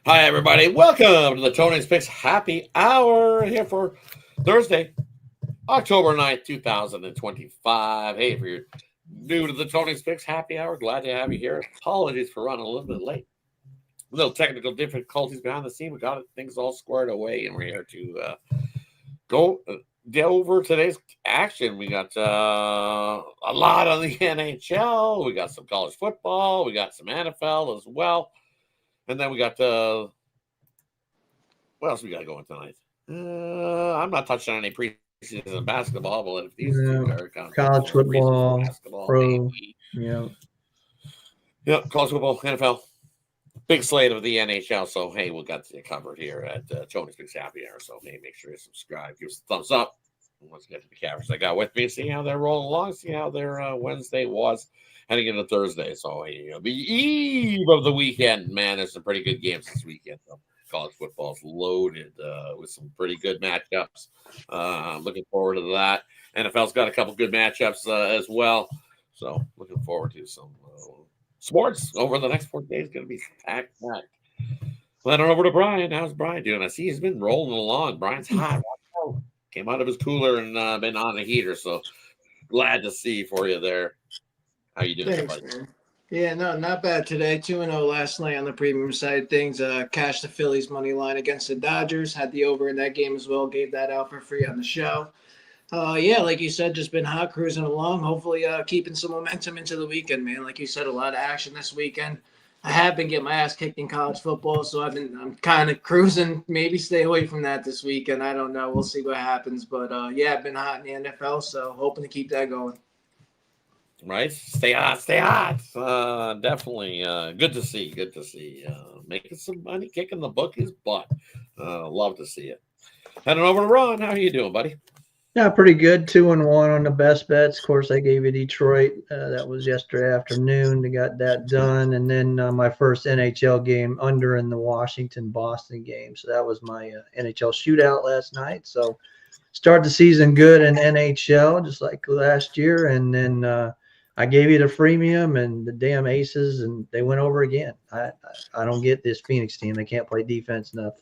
Hi, everybody. Welcome to the Tony's Picks Happy Hour here for Thursday, October 9th, 2025. Hey, if you're new to the Tony's Picks Happy Hour, glad to have you here. Apologies for running a little bit late. A little technical difficulties behind the scene. We got things all squared away, and we're here to go over today's action. We got a lot on the NHL. We got some college football. We got some NFL as well. And then we got what else we got going tonight? I'm not touching on any preseason basketball, but if these two Yeah, are kind of college preseason football, basketball, pro. maybe. Yeah, Yep, college football, NFL. Big slate of the NHL. So, hey, we got you covered here at Tony's Big Happy Hour. So, hey, make sure you subscribe, give us a thumbs up. Let's get to the cameras I got with me, see how they're rolling along, see how their Wednesday was heading into Thursday. So, hey, the eve of the weekend, man, there's some pretty good games this weekend. College football's loaded with some pretty good matchups. Looking forward to that. NFL's got a couple good matchups as well. So, looking forward to some sports over the next 4 days. Going to be packed. Let it over to Brian. How's Brian doing? I see he's been rolling along. Brian's hot. Came out of his cooler and been on the heater. So glad to see for you there. How you doing, Thanks, buddy? man. Yeah, no, not bad today. 2-0 last night on the premium side of things. Cashed the Phillies money line against the Dodgers. Had the over in that game as well. Gave that out for free on the show. Yeah, like you said, just been hot cruising along. Hopefully, keeping some momentum into the weekend, man. Like you said, a lot of action this weekend. I have been getting my ass kicked in college football, so I'm kind of cruising. Maybe stay away from that this weekend. I don't know. We'll see what happens. But yeah, I've been hot in the NFL, so hoping to keep that going. Right? Stay hot, stay hot. Definitely good to see. Good to see. Making some money, kicking the bookies' butt. Love to see it. Heading over to Ron. How are you doing, buddy? yeah, pretty good. 2-1 on the best bets. Of course, I gave you Detroit. That was yesterday afternoon. They got that done, and then my first NHL game under in the Washington Boston game. So that was my NHL shootout last night. So start the season good in NHL, just like last year, and then. I gave you the freemium and the damn aces, and they went over again. I don't get this Phoenix team. They can't play defense enough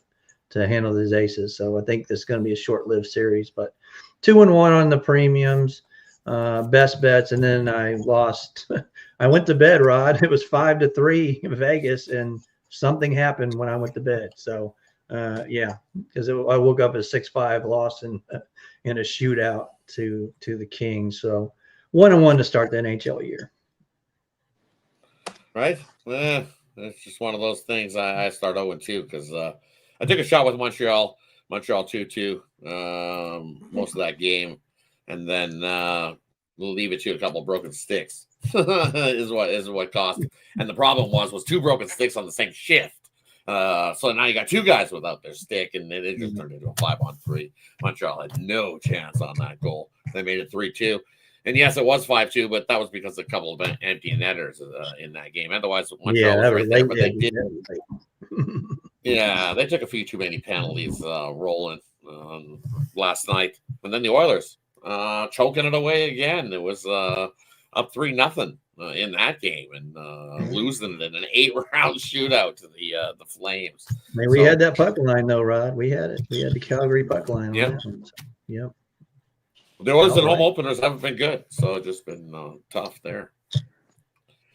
to handle these aces. So I think this is going to be a short-lived series. But 2-1 on the premiums, best bets, and then I lost. I went to bed, Rod. It was 5-3 in Vegas, and something happened when I went to bed. So yeah, because I woke up at 6-5, lost in a shootout to the Kings. So. 1-1 to start the NHL year. Right? It's just one of those things. I start 0-2 because I took a shot with Montreal. Montreal 2-2 most of that game. And then we'll leave it to a couple broken sticks is what cost. And the problem was two broken sticks on the same shift. So now you got two guys without their stick, and it just turned into a 5-on-3. Montreal had no chance on that goal. They made it 3-2. And yes, it was 5-2, but that was because a couple of empty netters in that game. Otherwise, Montreal was right there, but they didn't. Yeah, they took a few too many penalties rolling last night. And then the Oilers choking it away again. It was up 3-0 in that game and losing it in an 8-round shootout to the Flames. We had that puck line, though, Rod. We had it. We had the Calgary puck line on that one. So, yep. The Oilers and home openers haven't been good, so it's just been tough there.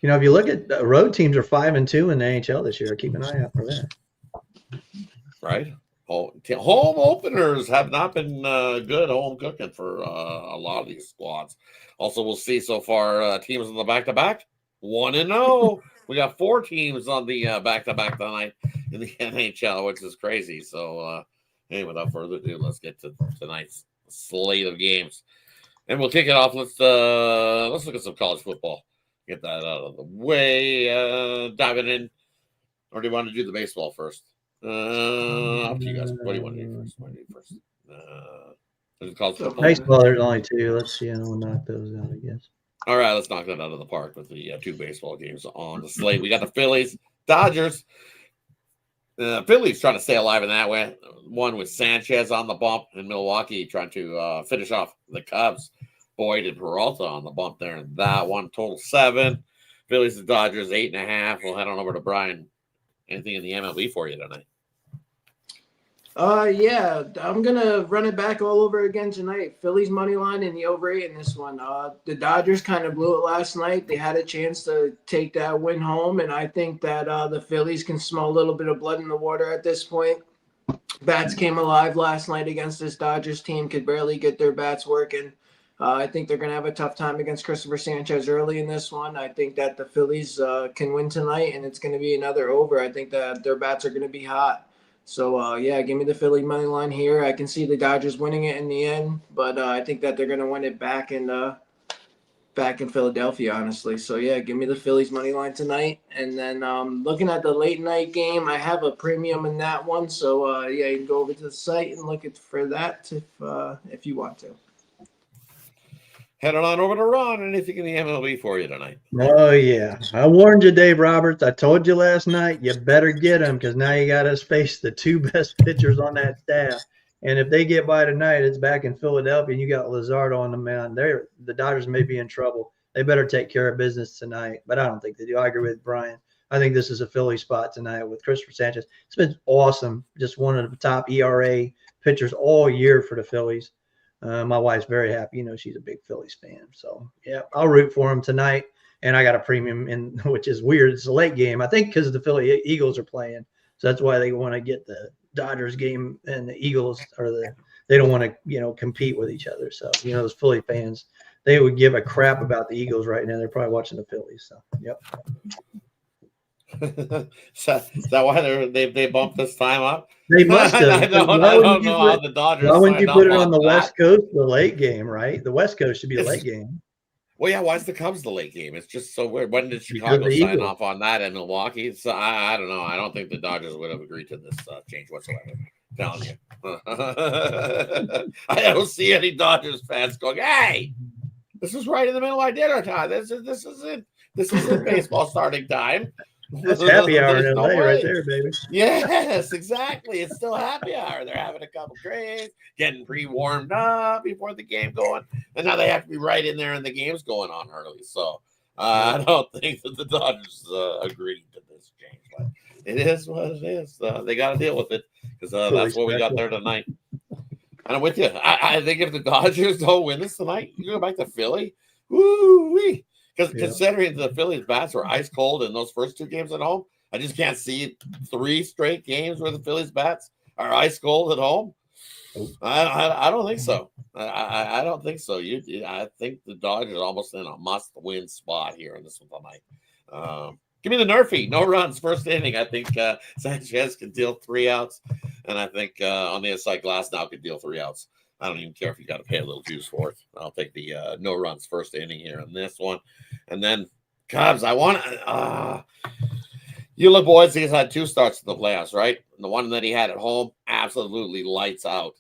You know, if you look at road teams are 5-2 in the NHL this year. Keep an eye out for that. Right, home openers have not been good home cooking for a lot of these squads. Also, we'll see so far teams on the back-to-back 1-0. We got 4 teams on the back-to-back tonight in the NHL, which is crazy. So, hey, without further ado, let's get to tonight's slate of games, and we'll kick it off. Let's look at some college football. Get that out of the way. Diving in, or do you want to do the baseball first? Up to you guys. What do you want to do first? College football. Baseball, there's only 2. Let's see, we'll knock those out, I guess. All right, let's knock that out of the park with the 2 baseball games on the slate. We got the Phillies, Dodgers. Phillies trying to stay alive in that way. One with Sanchez on the bump in Milwaukee, trying to finish off the Cubs. Boyd and Peralta on the bump there in that one. Total 7. Phillies and Dodgers 8.5. We'll head on over to Brian. anything in the MLB for you tonight? Yeah, I'm gonna run it back all over again tonight. Phillies money line and the over 8 in this one. The Dodgers kind of blew it last night. They had a chance to take that win home, and I think that the Phillies can smell a little bit of blood in the water at this point. Bats came alive last night against this Dodgers team. Could barely get their bats working. I think they're going to have a tough time against Christopher Sanchez early in this one. I think that the Phillies can win tonight, and it's going to be another over. I think that their bats are going to be hot. So, yeah, give me the Philly money line here. I can see the Dodgers winning it in the end, but I think that they're going to win it back in Philadelphia, honestly. So, yeah, give me the Phillies money line tonight. And then looking at the late night game, I have a premium in that one. So, yeah, you can go over to the site and look for that if you want to. Head on over to Ron. Anything in the MLB for you tonight? Oh, yeah. I warned you, Dave Roberts. I told you last night, you better get him because now you got to face the two best pitchers on that staff. And if they get by tonight, it's back in Philadelphia, and you got Luzardo on the mound. The Dodgers may be in trouble. They better take care of business tonight, but I don't think they do. I agree with Brian. I think this is a Philly spot tonight with Christopher Sanchez. It's been awesome. Just one of the top ERA pitchers all year for the Phillies. My wife's very happy. You know, she's a big Phillies fan. So, yeah, I'll root for him tonight. And I got a premium in, which is weird. It's a late game, I think, because the Philly Eagles are playing. So that's why they want to get the Dodgers game and the Eagles they don't want to, compete with each other. So, those Philly fans, they would give a crap about the Eagles right now. They're probably watching the Phillies. So, yep. So, is that why they bumped this time up? They must have. I don't know how the Dodgers. Why wouldn't you put it on the West Coast, the late game, right? The West Coast should be a late game. Well, yeah. Why is the Cubs the late game? It's just so weird. When did Chicago sign off on that in Milwaukee? So I don't know. I don't think the Dodgers would have agreed to this change whatsoever. I'm telling you. I don't see any Dodgers fans going, "Hey, this is right in the middle of dinner time. This isn't baseball starting time." That's happy hour in LA right there, baby. Yes, exactly. It's still happy hour. They're having a couple drinks, getting pre-warmed up before the game going. And now they have to be right in there and the game's going on early. So I don't think that the Dodgers agreed to this change. But it is what it is. They got to deal with it because that's what we got there tonight. And I'm with you. I think if the Dodgers don't win this tonight, you go back to Philly. Woo-wee. Because considering the Phillies bats were ice cold in those first two games at home, I just can't see 3 straight games where the Phillies bats are ice cold at home. I don't think so. I don't think so. I think the Dodgers are almost in a must-win spot here in this one tonight. Give me the Nerfy. No runs, first inning. I think Sanchez can deal 3 outs, and I think on the inside glass now could deal 3 outs. I don't even care if you got to pay a little juice for it. I'll take the no runs first inning here in this one. And then Cubs, I want you look, boys, he's had 2 starts in the playoffs, right? And the one that he had at home, absolutely lights out.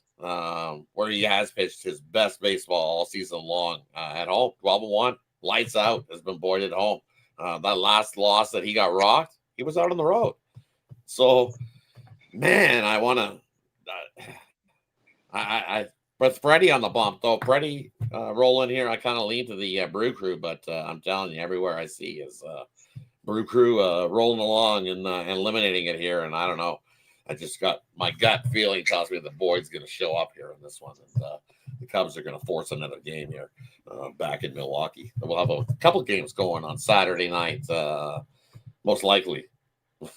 Where he has pitched his best baseball all season long at home, 12-1, lights out, has been Boyd at home. That last loss that he got rocked, he was out on the road. So, man, I want to but Freddie on the bump, though. Freddie rolling here, I kind of lean to the Brew Crew, but I'm telling you, everywhere I see is Brew Crew rolling along and eliminating it here. And I don't know. I just got my gut feeling tells me that Boyd's going to show up here in this one. And the Cubs are going to force another game here back in Milwaukee. We'll have a couple games going on Saturday night, most likely.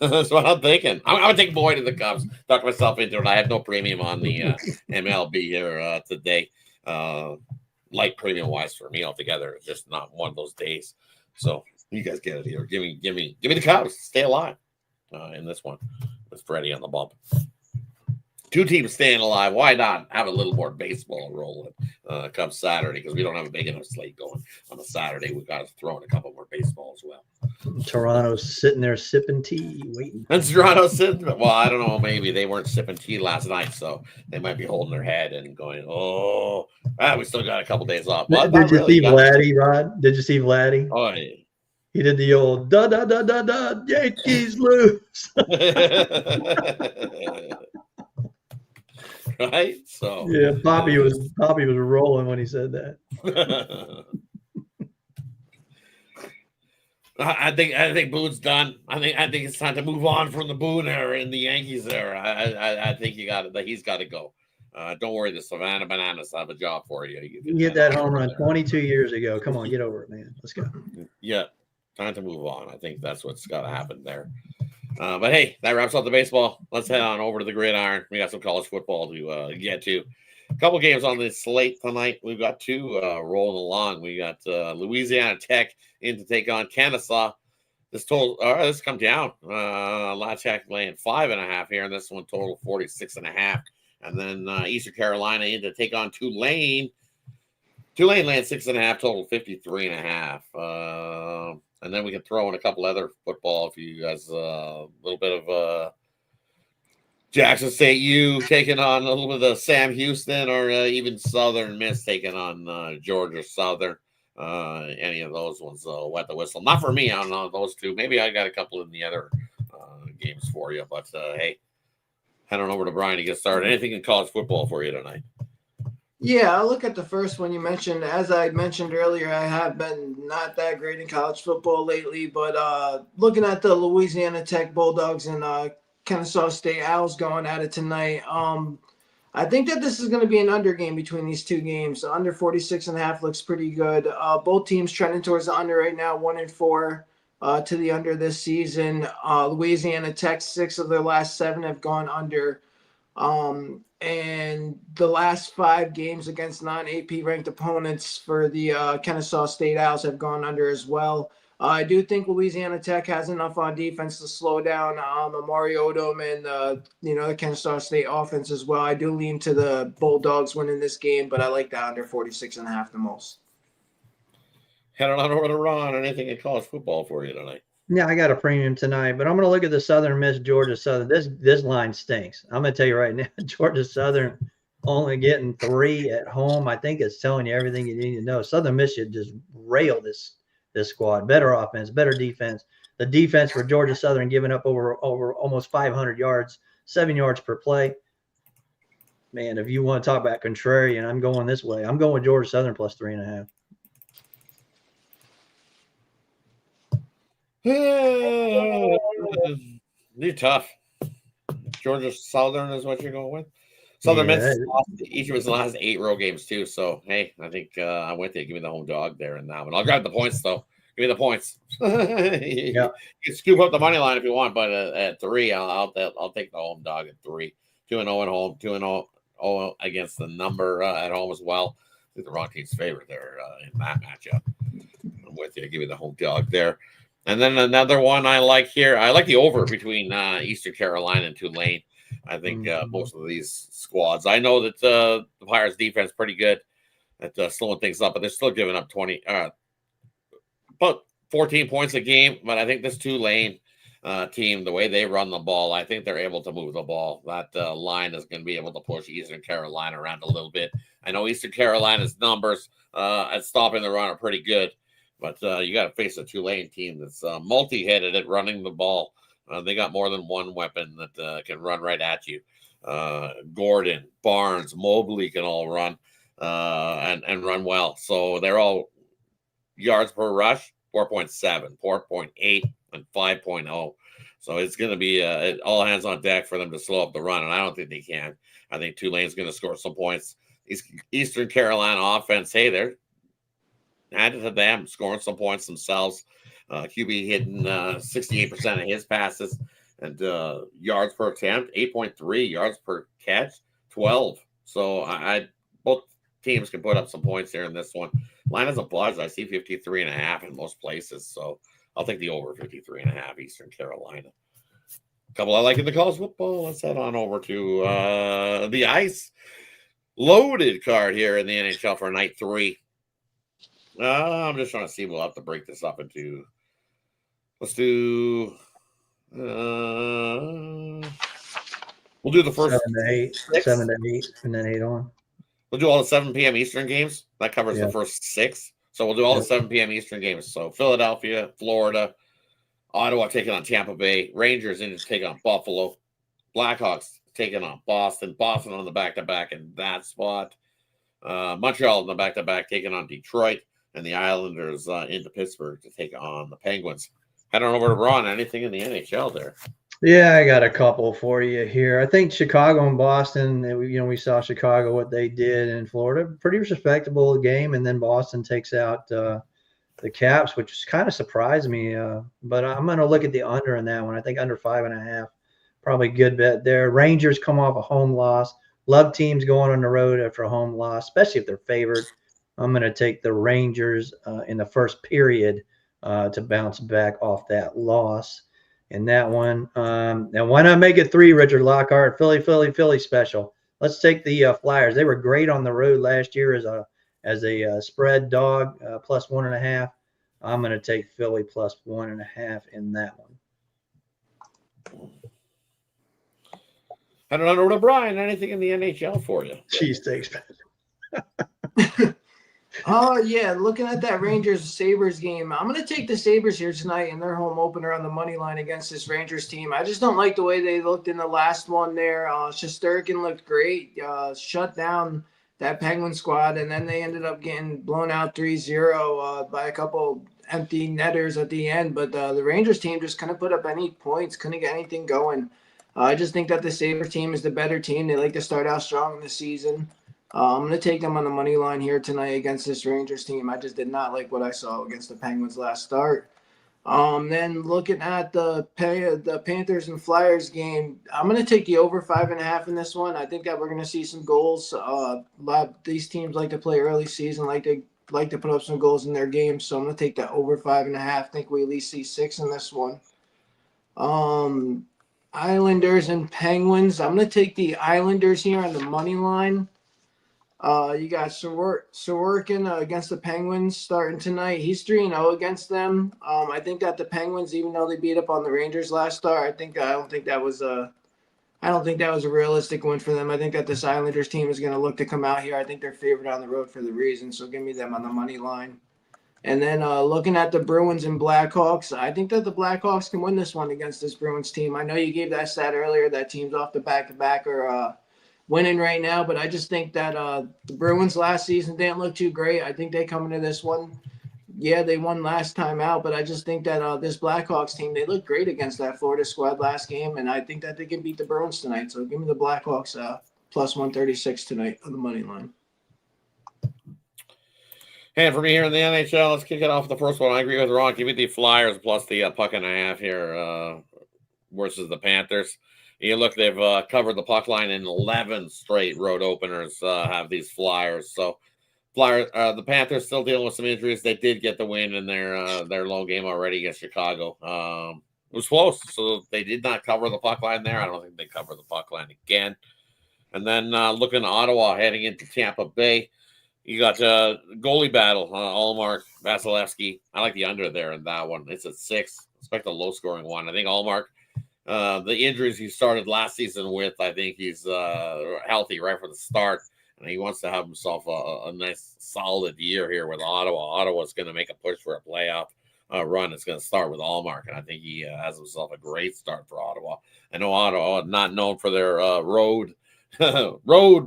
That's what I'm thinking. I'm going to take Boyd to the Cubs. Talk myself into it. I have no premium on the MLB here today. Light premium wise for me altogether. It's just not one of those days. So you guys get it here. Give me the Cubs. Stay alive in this one with Freddie on the bump. 2 teams staying alive. Why not have a little more baseball rolling come Saturday? Because we don't have a big enough slate going on a Saturday. We've got to throw in a couple more baseball as well. Toronto's sitting there sipping tea, waiting. And Toronto's sitting. Well, I don't know. Maybe they weren't sipping tea last night, so they might be holding their head and going, we still got a couple days off. Well, Did you see Vladdy, Rod? Did you see Vladdy? Oh, yeah. He did the old da Yankees lose. Right? So yeah, Poppy was rolling when he said that. I think Boone's done. I think it's time to move on from the Boone era and the Yankees era. I think he's got to go. Don't worry, the Savannah Bananas have a job for you. You hit that home run 22 years ago. Come on, get over it, man. Let's go. Yeah, time to move on. I think that's what's got to happen there. But hey, that wraps up the baseball. Let's head on over to the gridiron. We got some college football to get to. A couple games on the slate tonight. We've got two rolling along. We got Louisiana Tech in to take on Kennesaw. This come down. La Tech laying 5.5 here, and this one total 46.5. And then Eastern Carolina in to take on Tulane. Tulane laying 6.5, total 53.5. And then we can throw in a couple other football if you guys a little bit of Jackson State U taking on a little bit of Sam Houston, or even Southern Miss taking on Georgia Southern. Any of those ones wet the whistle. Not for me on those two. Maybe I got a couple in the other games for you. But hey, head on over to Brian to get started. Anything in college football for you tonight? Yeah, I'll look at the first one you mentioned. As I mentioned earlier, I have been not that great in college football lately, but looking at the Louisiana Tech Bulldogs and Kennesaw State Owls going at it tonight, I think that this is going to be an under game between these two games. Under 46.5 looks pretty good. Both teams trending towards the under right now, 1-4 to the under this season. Louisiana Tech, 6 of their last 7 have gone under. And the last 5 games against non-AP ranked opponents for the Kennesaw State Owls have gone under as well. I do think Louisiana Tech has enough on defense to slow down Amari Odom and the Kennesaw State offense as well. I do lean to the Bulldogs winning this game, but I like the under 46.5 the most. Head on over to Ron. Anything in college football for you tonight? Yeah, I got a premium tonight, but I'm going to look at the Southern Miss, Georgia Southern. This line stinks. I'm going to tell you right now, Georgia Southern only getting 3 at home. I think it's telling you everything you need to know. Southern Miss should just rail this squad. Better offense, better defense. The defense for Georgia Southern giving up over almost 500 yards, 7 yards per play. Man, if you want to talk about contrarian, I'm going this way. I'm going with Georgia Southern plus 3.5. You're tough. Georgia Southern is what you're going with. Southern Miss lost each of its last 8 road games too. So hey, I think I went there. Give me the home dog there in that one. I'll grab the points though. Give me the points. You can scoop up the money line if you want, but at 3, I'll take the home dog at 3. 2-0 at home, 2-0 against the number at home as well. I think the wrong team's favorite there in that matchup. I'm with you. Give me the home dog there. And then another one I like here. I like the over between Eastern Carolina and Tulane. I think most of these squads. I know that the Pirates' defense is pretty good at slowing things up, but they're still giving up about 14 points a game. But I think this Tulane team, the way they run the ball, I think they're able to move the ball. That line is going to be able to push Eastern Carolina around a little bit. I know Eastern Carolina's numbers at stopping the run are pretty good. But you got to face a Tulane team that's multi-headed at running the ball. They got more than one weapon that can run right at you. Gordon, Barnes, Mobley can all run and run well. So they're all yards per rush, 4.7, 4.8, and 5.0. So it's going to be all hands on deck for them to slow up the run, and I don't think they can. I think Tulane's going to score some points. Eastern Carolina offense, hey, they're added to them, scoring some points themselves. QB hitting 68% of his passes, and yards per attempt, 8.3, yards per catch, 12. So I both teams can put up some points here in this one. Line is a buzz. I see 53.5 in most places, so I'll take the over 53.5 Eastern Carolina. A couple I like in the college football. Let's head on over to the ice loaded card here in the NHL for night 3. I'm just trying to see. We'll have to break this up into. Let's do. We'll do the first 7 to 8, 7 to 8, and then 8 on. We'll do all the 7 p.m. Eastern games. That covers the first 6. So we'll do all the 7 p.m. Eastern games. So Philadelphia, Florida, Ottawa taking on Tampa Bay, Rangers in to take on Buffalo, Blackhawks taking on Boston, Boston on the back-to-back in that spot, Montreal in the back-to-back taking on Detroit, and the Islanders into Pittsburgh to take on the Penguins. Head on over to Ron. Anything in the NHL there? Yeah, I got a couple for you here. I think Chicago and Boston, we saw Chicago, what they did in Florida, pretty respectable game. And then Boston takes out the Caps, which kind of surprised me. But I'm going to look at the under in that one. I think under 5.5, probably good bet there. Rangers come off a home loss. Love teams going on the road after a home loss, especially if they're favored. I'm going to take the Rangers in the first period to bounce back off that loss. In that one, and why not make it 3, Richard Lockhart? Philly special. Let's take the Flyers. They were great on the road last year as a spread dog, plus 1.5. I'm going to take Philly plus 1.5 in that one. Head on over to Brian. Anything in the NHL for you? Cheesesteaks. Oh, yeah. Looking at that Rangers-Sabres game, I'm going to take the Sabres here tonight in their home opener on the money line against this Rangers team. I just don't like the way they looked in the last one there. Shesterkin looked great, shut down that Penguin squad, and then they ended up getting blown out 3-0 by a couple empty netters at the end. But the Rangers team just couldn't put up any points, couldn't get anything going. I just think that the Sabres team is the better team. They like to start out strong in the season. I'm going to take them on the money line here tonight against this Rangers team. I just did not like what I saw against the Penguins last start. Then looking at the Panthers and Flyers game, I'm going to take the over 5.5 in this one. I think that we're going to see some goals. These teams like to play early season, like to put up some goals in their games. So I'm going to take that over 5.5. I think we at least see 6 in this one. Islanders and Penguins. I'm going to take the Islanders here on the money line. You got Sorokin against the Penguins starting tonight. He's 3-0 against them. I think that the Penguins, even though they beat up on the Rangers last start, I don't think that was a realistic win for them. I think that this Islanders team is going to look to come out here. I think they're favored on the road for the reason. So give me them on the money line. And then looking at the Bruins and Blackhawks, I think that the Blackhawks can win this one against this Bruins team. I know you gave that stat earlier that teams off the back-to-back are winning right now, but I just think that the Bruins last season didn't look too great. I think they come into this one. Yeah, they won last time out, but I just think that this Blackhawks team, they looked great against that Florida squad last game, and I think that they can beat the Bruins tonight. So give me the Blackhawks plus 136 tonight on the money line. And for me here in the NHL, let's kick it off with the first one. I agree with Ron. Give me the Flyers plus the 1.5 here versus the Panthers. You look, they've covered the puck line in 11 straight road openers, have these Flyers. So the Panthers still dealing with some injuries. They did get the win in their lone game already against Chicago. It was close, so they did not cover the puck line there. I don't think they cover the puck line again. And then looking at Ottawa heading into Tampa Bay, you got goalie battle, Allmark, Vasilevsky. I like the under there in that one. It's at 6. Expect a low-scoring one. I think Allmark, the injuries he started last season with, I think he's healthy right from the start, and he wants to have himself a nice, solid year here with Ottawa. Ottawa's going to make a push for a playoff run. It's going to start with Allmark, and I think he has himself a great start for Ottawa. I know Ottawa not known for their road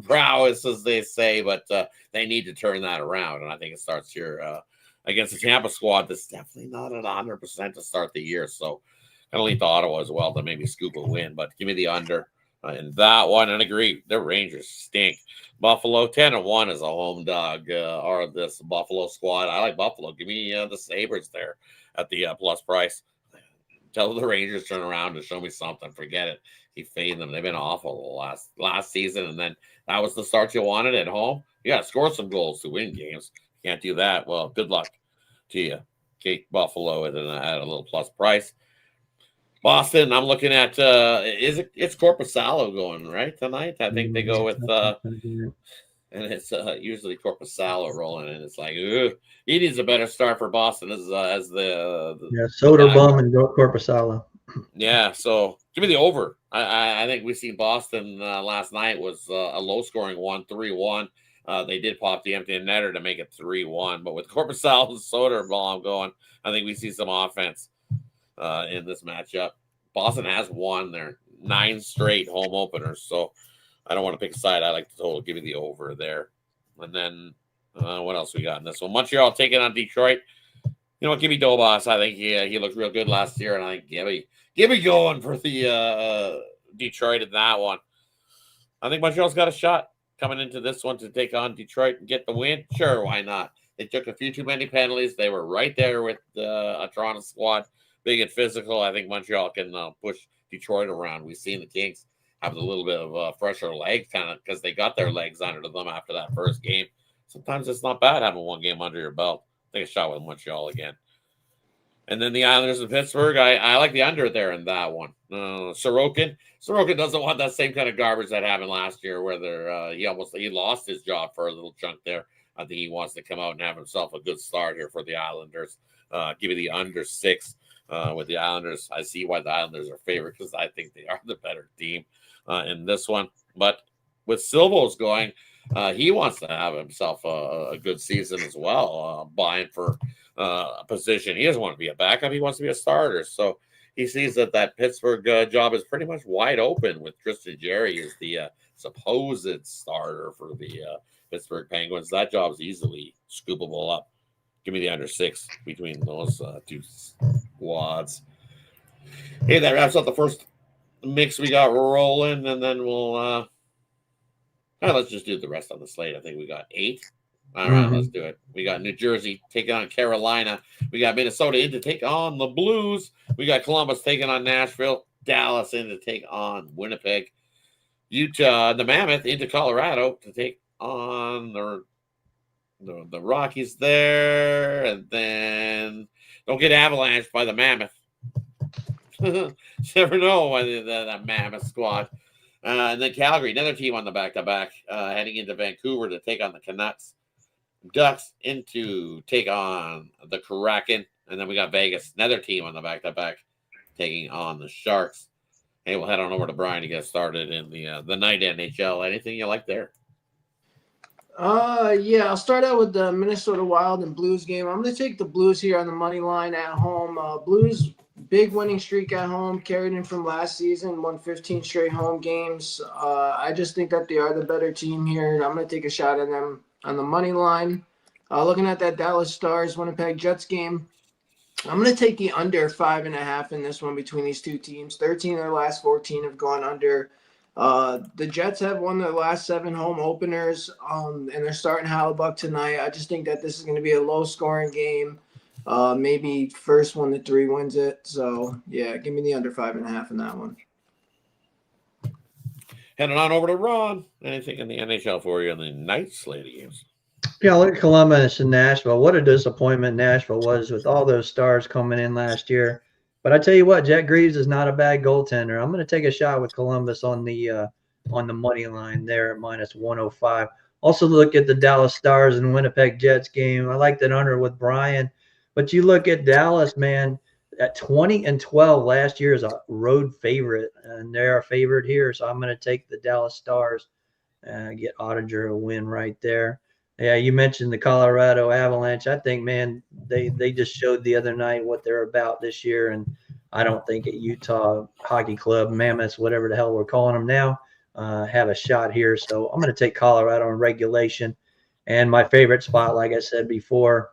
prowess, as they say, but they need to turn that around, and I think it starts here against the Tampa squad that's definitely not at 100% to start the year. So kind of lean to Ottawa as well to maybe scoop a win, but give me the under in that one. And agree, the Rangers stink. Buffalo 10-1 is a home dog, or this Buffalo squad. I like Buffalo. Give me the Sabres there at the plus price. Tell the Rangers turn around and show me something. Forget it. He faded them. They've been awful last season, and then that was the start you wanted at home. You got to score some goals to win games. Can't do that. Well, good luck to you. Take Buffalo at a little plus price. Boston, I'm looking at it's Corpusalo going right tonight. I think they go with and it's usually Corpusalo rolling, and it's like he needs a better start for Boston as the Soderblom and Corpusalo. Yeah, so give me the over. I think we seen Boston last night was a low scoring 3-1. They did pop the empty netter to make it 3-1, but with Corpusalo and Soderblom going, I think we see some offense in this matchup. Boston has won their 9 straight home openers, so I don't want to pick a side. I like the total. Give me the over there. And then What else we got in this one? Montreal taking on Detroit. You know what? Give me Dobos. I think he looked real good last year, and I think give me going for the Detroit in that one. I think Montreal's got a shot coming into this one to take on Detroit and get the win. Sure, why not? They took a few too many penalties. They were right there with a Toronto squad, big and physical. I think Montreal can push Detroit around. We've seen the Kings have a little bit of fresher legs, kind of because they got their legs under them after that first game. Sometimes it's not bad having one game under your belt. Take a shot with Montreal again. And then the Islanders of Pittsburgh, I like the under there in that one. Sorokin doesn't want that same kind of garbage that happened last year, where he lost his job for a little chunk there. I think he wants to come out and have himself a good start here for the Islanders. Give me the under 6 with the Islanders. I see why the Islanders are favored because I think they are the better team in this one. But with Silvos going, he wants to have himself a good season as well, buying for a position. He doesn't want to be a backup. He wants to be a starter. So he sees that Pittsburgh job is pretty much wide open with Tristan Jarry as the supposed starter for the Pittsburgh Penguins. That job is easily scoopable up. Give me the under 6 between those two squads. Hey, that wraps up the first mix we got rolling, and then we'll let's just do the rest on the slate. I think we got 8. All right, let's do it. We got New Jersey taking on Carolina. We got Minnesota in to take on the Blues. We got Columbus taking on Nashville. Dallas in to take on Winnipeg. Utah, the Mammoth into Colorado to take on the Rockies there. And then don't get avalanched by the Mammoth. You never know by that Mammoth squad. And then Calgary, another team on the back-to-back, heading into Vancouver to take on the Canucks. Ducks in to take on the Kraken. And then we got Vegas, another team on the back-to-back, taking on the Sharks. Hey, we'll head on over to Brian to get started in the night NHL. Anything you like there? Yeah, I'll start out with the Minnesota Wild and Blues game. I'm going to take the Blues here on the money line at home. Blues, big winning streak at home, carried in from last season, won 15 straight home games. I just think that they are the better team here. I'm going to take a shot at them on the money line. Looking at that Dallas Stars Winnipeg Jets game, I'm going to take the under 5.5 in this one between these two teams. 13 of their last 14 have gone under. The Jets have won their last 7 home openers, and they're starting Hellebuyck tonight. I just think that this is going to be a low-scoring game. Maybe first 1-3 wins it. So, yeah, give me the under 5.5 in that one. Heading on over to Ron. Anything in the NHL for you in the night slate of games? Yeah, look at Columbus and Nashville. What a disappointment Nashville was with all those stars coming in last year. But I tell you what, Jack Greaves is not a bad goaltender. I'm going to take a shot with Columbus on the money line there at -105. Also look at the Dallas Stars and Winnipeg Jets game. I like that under with Brian. But you look at Dallas, man, at 20-12 last year is a road favorite, and they're a favorite here. So I'm going to take the Dallas Stars and get Ottinger a win right there. Yeah, you mentioned the Colorado Avalanche. I think, man, they just showed the other night what they're about this year, and I don't think at Utah Hockey Club, Mammoths, whatever the hell we're calling them now, have a shot here. So I'm going to take Colorado in regulation. And my favorite spot, like I said before,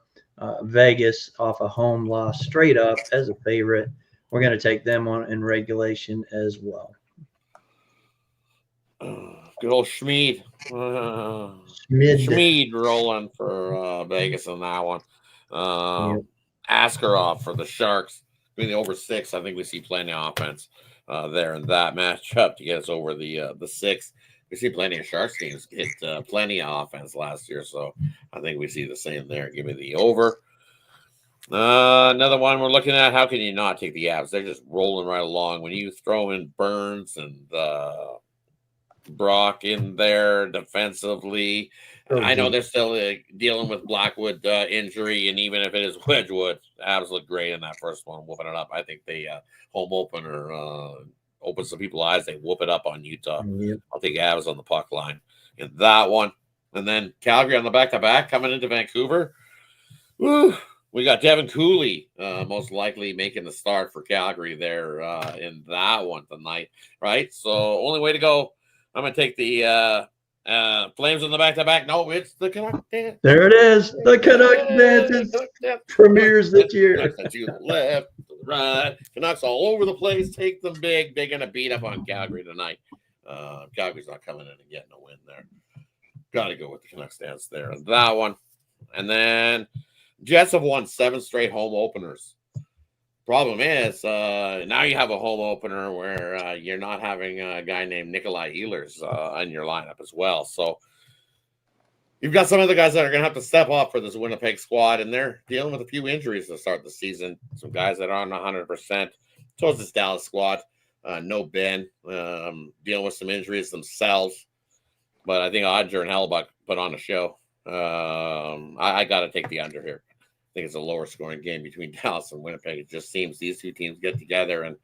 Vegas off a home loss straight up as a favorite. We're going to take them on in regulation as well. Good old Schmid. Schmid rolling for Vegas on that one. Askarov for the Sharks. I mean, the over 6. I think we see plenty of offense there in that matchup to get us over the 6. We see plenty of Sharks teams hit plenty of offense last year, so I think we see the same there. Give me the over. Another one we're looking at. How can you not take the Avs? They're just rolling right along. When you throw in Burns and Brock in there defensively, I know they're still dealing with Blackwood injury, and even if it is Wedgwood, Avs look great in that first one, whooping it up. I think they home opener open some people's eyes. They whoop it up on Utah. I'll take Avs on the puck line in that one. And then Calgary on the back-to-back coming into Vancouver. Woo! We got Devin Cooley most likely making the start for Calgary there in that one tonight, right? So only way to go. I'm going to take the Flames on the back-to-back. No, it's the Canucks dance. There it is. The Canucks dance premieres this year. Canucks to the left, to the right. Canucks all over the place. Take them big. They're going to beat up on Calgary tonight. Calgary's not coming in and getting a win there. Got to go with the Canucks dance there on that one. And then Jets have won 7 straight home openers. Problem is, now you have a home opener where you're not having a guy named Nikolai Ehlers in your lineup as well. So you've got some other guys that are going to have to step up for this Winnipeg squad, and they're dealing with a few injuries to start the season. Some guys that aren't 100%. So is this Dallas squad. No Ben, dealing with some injuries themselves. But I think Odger and Hellebuck put on a show. I got to take the under here. I think it's a lower scoring game between Dallas and Winnipeg. It just seems these two teams get together, and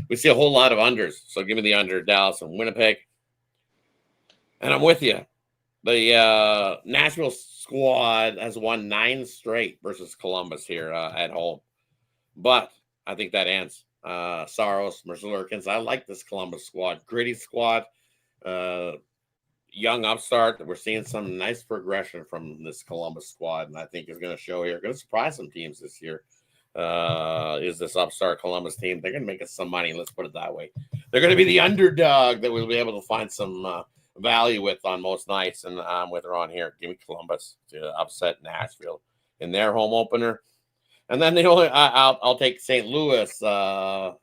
we see a whole lot of unders. So give me the under, Dallas and Winnipeg. And I'm with you. The Nashville squad has won 9 straight versus Columbus here at home. But I think that ends. Saros, Merzlikins. I like this Columbus squad. Gritty squad. Young upstart. We're seeing some nice progression from this Columbus squad, and I think is going to show here. Going to surprise some teams this year. Is this upstart Columbus team? They're going to make us some money. Let's put it that way. They're going to be the underdog that we'll be able to find some value with on most nights, and I'm with her on here. Give me Columbus to upset Nashville in their home opener, and then I'll take St. Louis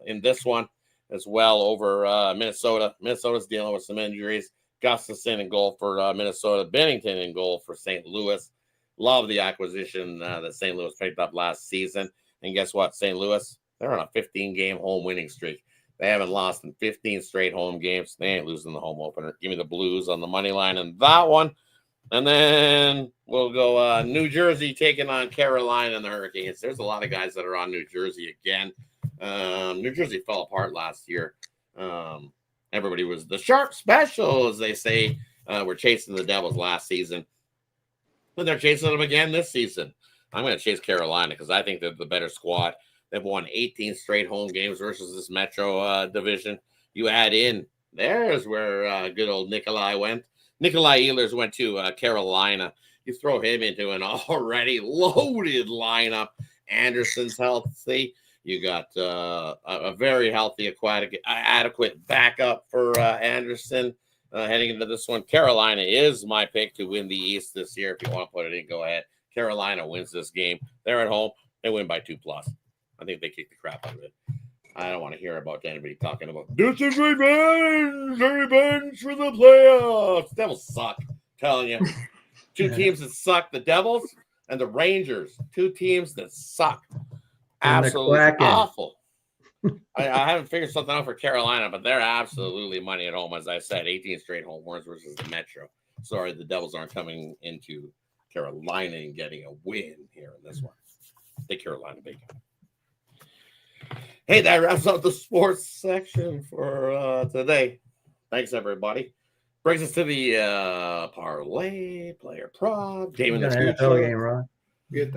in this one as well over Minnesota. Minnesota's dealing with some injuries. Gustafson in goal for Minnesota. Bennington in goal for St. Louis. Love the acquisition that St. Louis picked up last season. And guess what? St. Louis, they're on a 15-game home winning streak. They haven't lost in 15 straight home games. They ain't losing the home opener. Give me the Blues on the money line in that one. And then we'll go New Jersey taking on Carolina and the Hurricanes. There's a lot of guys that are on New Jersey again. New Jersey fell apart last year. Everybody was the sharp special, as they say. We're chasing the Devils last season. But they're chasing them again this season. I'm going to chase Carolina because I think they're the better squad. They've won 18 straight home games versus this Metro division. You add in, there's where good old Nikolai went. Nikolai Ehlers went to Carolina. You throw him into an already loaded lineup. Anderson's healthy. You got a very healthy, adequate backup for Anderson heading into this one. Carolina is my pick to win the East this year. If you want to put it in, go ahead. Carolina wins this game. They're at home. They win by 2+. I think they kick the crap out of it. I don't want to hear about anybody talking about this is revenge for the playoffs. Devils suck. I'm telling you. Two teams that suck. The Devils and the Rangers. 2 teams that suck. Absolutely awful. I haven't figured something out for Carolina, but they're absolutely money at home. As I said, 18 straight home wins versus the Metro. Sorry, the Devils aren't coming into Carolina and getting a win here in this one. Take Carolina big. Hey, that wraps up the sports section for today. Thanks, everybody. Brings us to the parlay player prop. Game in the NFL game, Ron.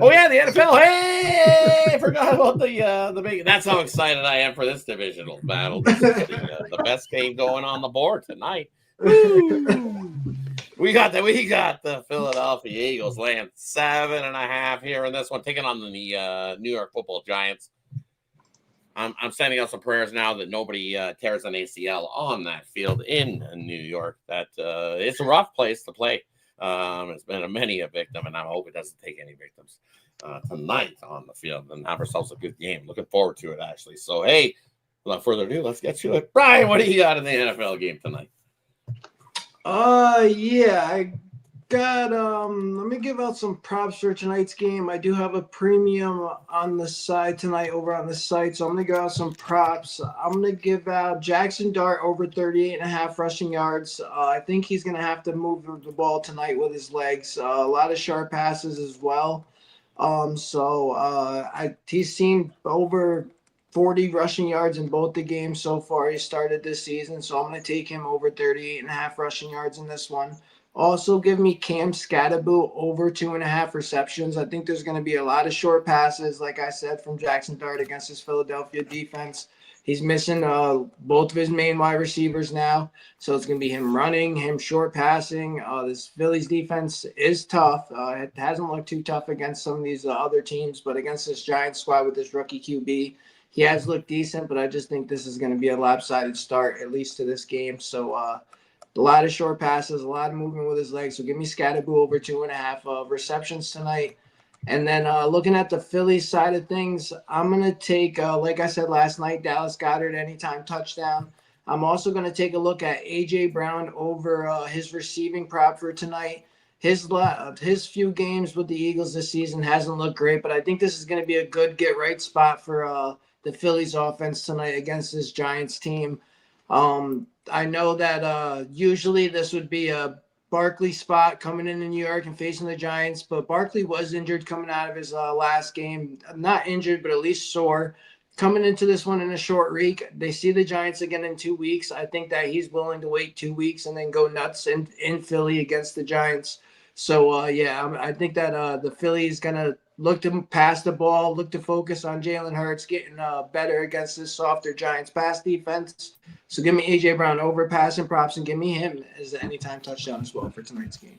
Oh yeah, the NFL! Hey, I forgot about the big. That's how excited I am for this divisional battle. This is the best game going on the board tonight. Woo! We got the Philadelphia Eagles laying 7.5 here in this one, taking on the New York Football Giants. I'm sending out some prayers now that nobody tears an ACL on that field in New York. That it's a rough place to play. It's been many a victim, and I hope it doesn't take any victims tonight on the field and have ourselves a good game. Looking forward to it, actually. So, hey, without further ado, let's get to it. Brian, what do you got in the NFL game tonight? Yeah, I got let me give out some props for tonight's game. I do have a premium on the side tonight over on the site, so I'm gonna give out some props. I'm gonna give out Jackson Dart over 38.5 rushing yards. I think he's gonna have to move the ball tonight with his legs. A lot of sharp passes as well. He's seen over 40 rushing yards in both the games so far he started this season, so I'm going to take him over 38.5 rushing yards in this one. Also, give me Cam Scatterboot over 2.5 receptions. I think there's going to be a lot of short passes, like I said, from Jackson Dart against his Philadelphia defense. He's missing both of his main wide receivers now. So it's going to be him running, him short passing. This Phillies defense is tough. It hasn't looked too tough against some of these other teams, but against this Giants squad with this rookie QB, he has looked decent, but I just think this is going to be a lopsided start, at least to this game. So a lot of short passes, a lot of movement with his legs. So give me Scatterboo over 2.5 receptions tonight. And then looking at the Phillies side of things, I'm going to take, like I said last night, Dallas Goedert anytime touchdown. I'm also going to take a look at A.J. Brown over his receiving prop for tonight. His few games with the Eagles this season hasn't looked great, but I think this is going to be a good get-right spot for the Phillies offense tonight against this Giants team. I know that usually this would be a Barkley spot coming into New York and facing the Giants, but Barkley was injured coming out of his last game. Not injured, but at least sore. Coming into this one in a short week, they see the Giants again in 2 weeks. I think that he's willing to wait 2 weeks and then go nuts in Philly against the Giants. So, I think that the Phillies going to look to pass the ball, look to focus on Jalen Hurts getting better against this softer Giants pass defense. So give me A.J. Brown over passing props and give me him as the anytime touchdown as well for tonight's game.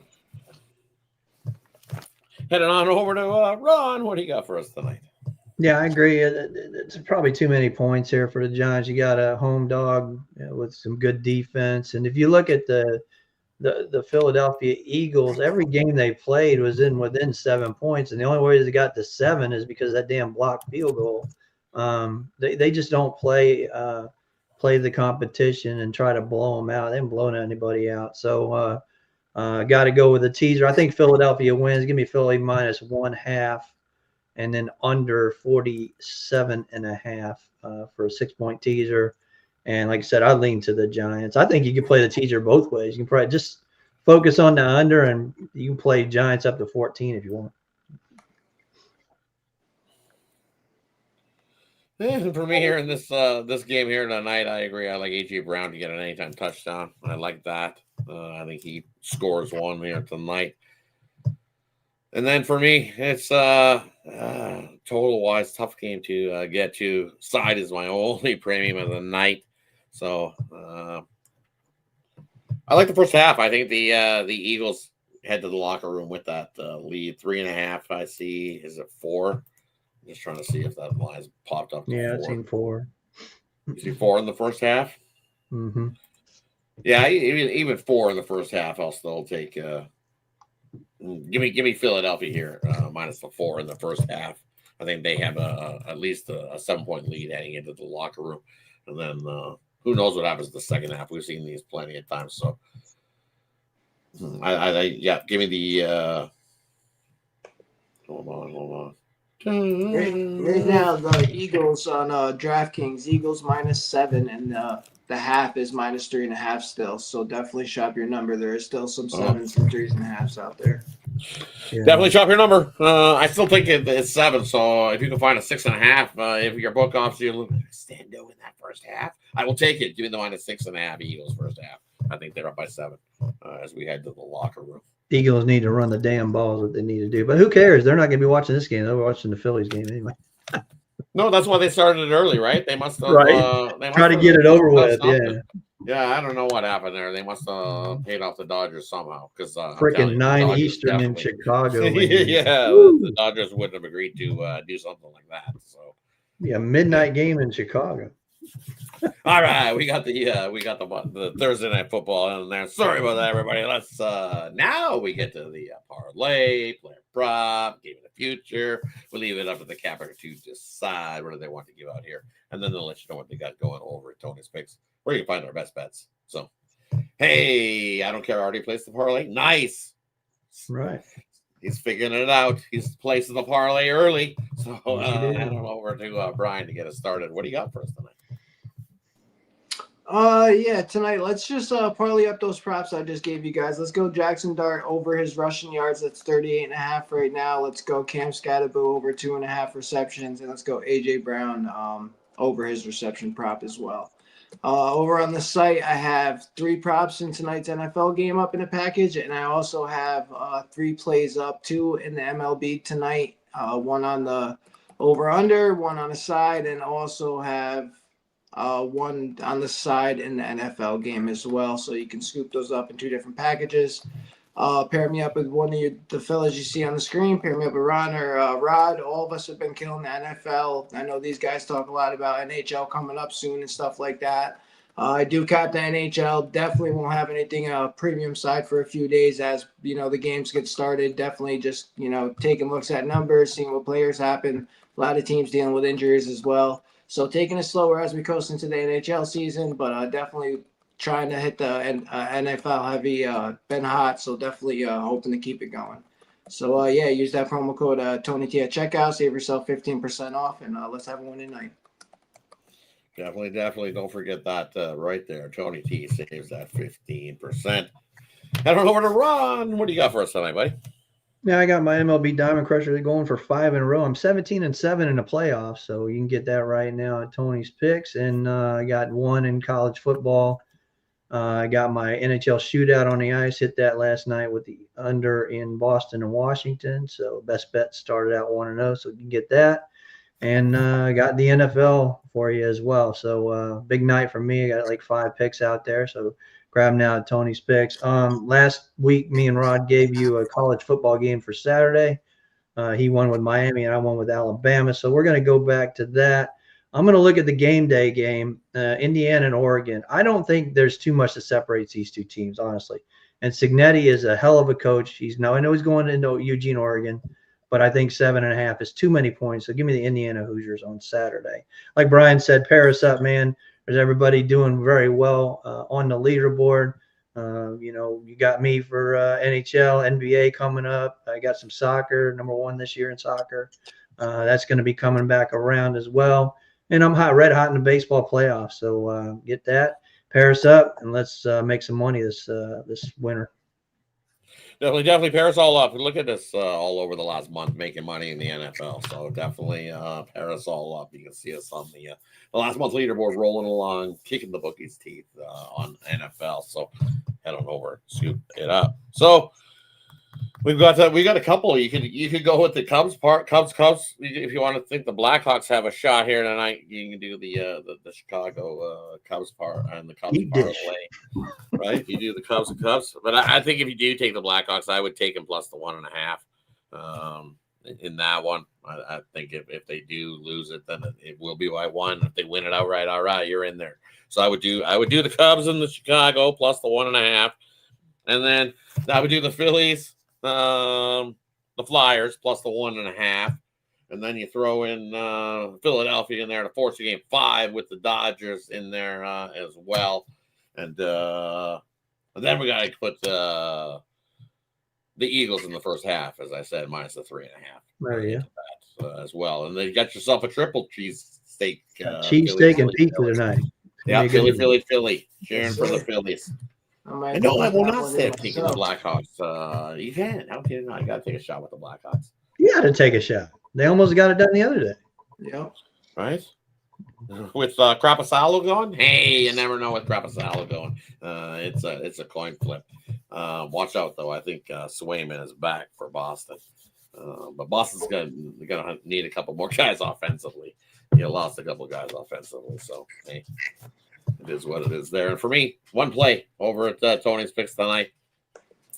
Heading on over to Ron. What do you got for us tonight? Yeah, I agree. It's probably too many points here for the Giants. You got a home dog with some good defense. And if you look at the Philadelphia Eagles, every game they played was within 7 points, and the only way they got to 7 is because of that damn blocked field goal. They just don't play the competition and try to blow them out. They haven't blown anybody out. So got to go with the teaser. I think Philadelphia wins. Give me Philly -1/2, and then under 47.5 for a 6-point teaser. And like I said, I lean to the Giants. I think you can play the teaser both ways. You can probably just focus on the under, and you can play Giants up to 14 if you want. Yeah, for me here in this game here tonight, I agree. I like A.J. Brown to get an anytime touchdown. I like that. I think he scores one here tonight. And then for me, it's total wise tough game to get to. Side is my only premium of the night. So I like the first half. I think the Eagles head to the locker room with that lead. 3.5. I see. Is it 4? I'm just trying to see if that line's popped up. Yeah, I've seen 4. You see 4 in the first half? Mm-hmm. Yeah, even 4 in the first half, I'll still take. Give me Philadelphia here minus the 4 in the first half. I think they have at least a 7-point lead heading into the locker room, and then who knows what happens in the second half? We've seen these plenty of times. So, give me the. Hold on. Right now, the Eagles on DraftKings, Eagles -7, and the half is -3.5 still. So definitely shop your number. There is still some 7s and 3.5s out there. Yeah. Definitely shop your number. I still think it's 7. So if you can find a 6.5, if your book offers you a little extendo in that first half, I will take it. Give me the -6.5 Eagles first half. I think they're up by 7 as we head to the locker room. Eagles need to run the damn balls, what they need to do. But who cares? They're not going to be watching this game. They're watching the Phillies game anyway. No, that's why they started it early, right? They must have try to get it over with. Yeah, I don't know what happened there. They must have paid off the Dodgers somehow because freaking 9 Eastern in Chicago. Yeah, the Dodgers wouldn't have agreed to do something like that. So yeah, midnight game in Chicago. All right, we got the Thursday night football in there. Sorry about that, everybody. Let's now we get to the parlay, player prop, game of the future. We leave it up to the capper to decide what do they want to give out here, and then they'll let you know what they got going over at Tony's Picks, where you can find our best bets. So, hey, I don't care. I already placed the parlay. Nice, right? He's figuring it out. He's placing the parlay early. So head on over to Brian to get us started. What do you got for us tonight? Tonight let's just parlay up those props I just gave you guys. Let's go Jackson Dart over his rushing yards. That's 38.5 right now. Let's go Cam Scatterboo over 2.5 receptions, and let's go AJ Brown over his reception prop as well. Over on the site, I have 3 props in tonight's NFL game up in a package, and I also have 3 plays up, 2 in the MLB tonight, 1 on the over-under, 1 on the side, and also have one on the side in the NFL game as well. So you can scoop those up in 2 different packages. Pair me up with one of the fellas you see on the screen. Pair me up with Ron or Rod. All of us have been killing the NFL. I know these guys talk a lot about NHL coming up soon and stuff like that. I do cap the NHL. Definitely won't have anything premium side for a few days as the games get started. Definitely just taking looks at numbers, seeing what players happen. A lot of teams dealing with injuries as well. So taking it slower as we coast into the NHL season, but definitely trying to hit the NFL heavy. Been hot, so definitely hoping to keep it going. So use that promo code Tony T at checkout. Save yourself 15% off, and let's have a winning night. Definitely. Don't forget that right there. Tony T saves that 15%. Head on over to Ron. What do you got for us tonight, buddy? Yeah, I got my MLB Diamond Crusher going for 5 in a row. I'm 17-7 in the playoffs, so you can get that right now at Tony's Picks. And I got 1 in college football. I got my NHL shootout on the ice. Hit that last night with the under in Boston and Washington. So best bet started out 1-0, so you can get that. And got the NFL for you as well. So big night for me. I got like 5 picks out there. So grab now at Tony's Picks. Last week, me and Rod gave you a college football game for Saturday. He won with Miami and I won with Alabama. So we're going to go back to that. I'm going to look at the game day game, Indiana and Oregon. I don't think there's too much that separates these two teams, honestly. And Cignetti is a hell of a coach. I know he's going into Eugene, Oregon, but I think 7.5 is too many points. So give me the Indiana Hoosiers on Saturday. Like Brian said, pair us up, man. There's everybody doing very well on the leaderboard. You got me for NHL, NBA coming up. I got some soccer, number 1 this year in soccer. That's going to be coming back around as well. And I'm red hot in the baseball playoffs. So get that, pair us up, and let's make some money this winter. Definitely pair us all up. Look at this all over the last month making money in the NFL. So definitely pair us all up. You can see us on the last month leaderboard rolling along, kicking the bookies' teeth on NFL. So head on over, scoop it up. So we got a couple. You could go with the Cubs part. Cubs. If you want to think the Blackhawks have a shot here tonight, you can do the Chicago Cubs part and the Cubs parlay. Right? You do the Cubs. But I think if you do take the Blackhawks, I would take them plus the 1.5 in that one. I think if they do lose it, then it will be by 1. If they win it outright, all right, you're in there. So I would do the Cubs and the Chicago plus the 1.5, and then I would do the Phillies. The Flyers plus the 1.5, and then you throw in Philadelphia in there to force a game 5 with the Dodgers in there as well, and then we got to put the Eagles in the first half, as I said, minus the 3.5. There you go. As well, and then you got yourself a triple cheesesteak. Cheesesteak and pizza tonight. Yeah, Philly. Cheering for the Phillies. I know I will not say taking the Blackhawks. You can. How can you not? You got to take a shot with the Blackhawks. You got to take a shot. They almost got it done the other day. Yeah. Right? With Crapasalo going? Hey, you never know with Crapasalo going. It's a coin flip. Watch out, though. I think Swayman is back for Boston. But Boston's going to need a couple more guys offensively. You lost a couple guys offensively. So, hey. It is what it is there. And for me, one play over at Tony's Picks tonight.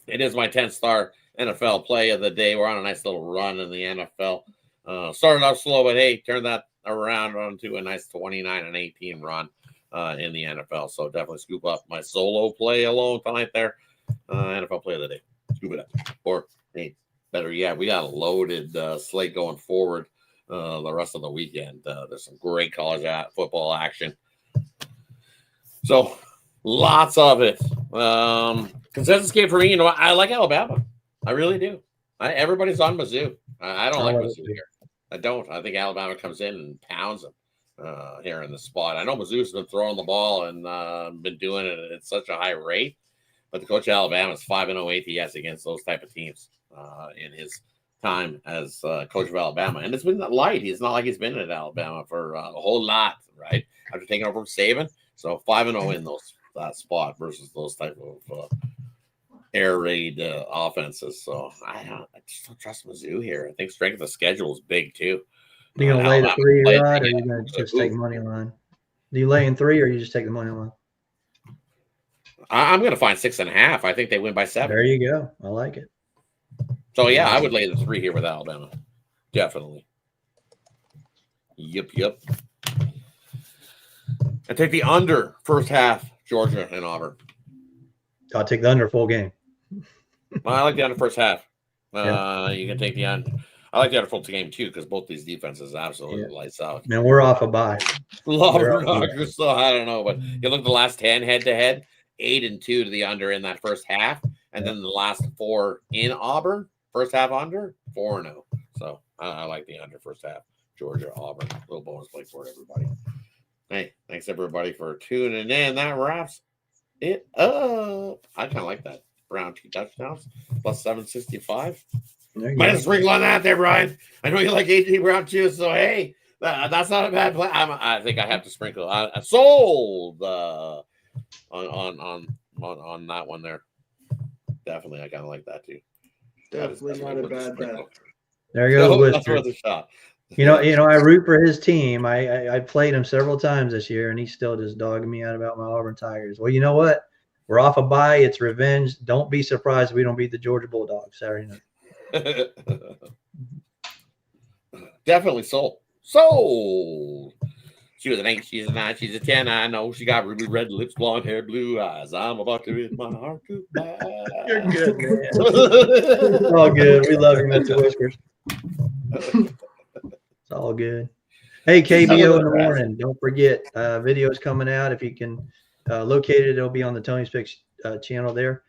It is my 10-star NFL play of the day. We're on a nice little run in the NFL. Started off slow, but hey, turned that around onto a nice 29-18 run in the NFL. So definitely scoop up my solo play alone tonight there. NFL play of the day. Scoop it up. Or, hey, better yet, we got a loaded slate going forward the rest of the weekend. There's some great college football action. So, lots of it. Consensus game for me, I like Alabama. I really do. Everybody's on Mizzou. I don't like Mizzou here. I don't. I think Alabama comes in and pounds them here in the spot. I know Mizzou's been throwing the ball and been doing it at such a high rate, but the coach of Alabama is 5-0 ATS against those type of teams in his time as coach of Alabama. And it's been light. It's not like he's been at Alabama for a whole lot, right? After taking over from Saban. So 5-0 in that spot versus those type of air raid offenses. So I just don't trust Mizzou here. I think strength of schedule is big too. You gonna lay the 3, Rod, or you gonna just take money line? Do you lay in 3 or you just take the money line? I'm going to find 6.5. I think they win by 7. There you go. I like it. So, yeah, I would lay the 3 here with Alabama. Definitely. Yep. And take the under first half, Georgia and Auburn. I'll take the under full game. Well, I like the under first half. Yeah. You can take the under. I like the under full game, too, because both these defenses absolutely lights out. Man, we're off a bye. Auburn, so I don't know, but you look at the last 10 head-to-head, 8-2 to the under in that first half, and then the last 4 in Auburn, first half under, 4-0. So I like the under first half. Georgia, Auburn, little bonus play for everybody. Hey, thanks everybody for tuning in. That wraps it up. I kind of like that. Brown 2 touchdowns plus 765. Might as sprinkle on that there, Brian. I know you like AJ Brown too, so hey, that's not a bad play. I think I have to sprinkle. I sold on that one there. Definitely, I kind of like that too. Definitely not a bad bet. There goes Whisker. That's worth a shot. You know, I root for his team. I played him several times this year, and he's still just dogging me out about my Auburn Tigers. Well, you know what? We're off a bye. It's revenge. Don't be surprised if we don't beat the Georgia Bulldogs Saturday night. Definitely sold. Sold. She was an 8, she's a 9, she's a 10. I know she got ruby red lips, blonde hair, blue eyes. I'm about to hit my heart goodbye. You're good, man. It's all good. We love you, Mr. Whiskers. It's all good. Hey, KBO in the morning. Don't forget, videos coming out. If you can locate it, it'll be on the Tony's Picks channel there.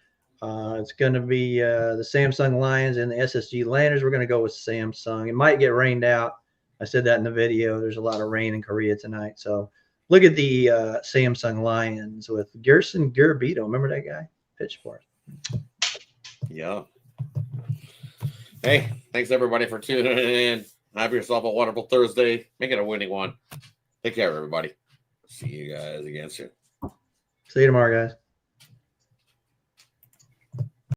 It's going to be the Samsung Lions and the SSG Landers. We're going to go with Samsung. It might get rained out. I said that in the video. There's a lot of rain in Korea tonight. So look at the Samsung Lions with Gerson Gerbito. Remember that guy? Pitched for us. Yeah. Hey, thanks everybody for tuning in. Have yourself a wonderful Thursday. Make it a winning one. Take care, everybody. See you guys again soon. See you tomorrow, guys.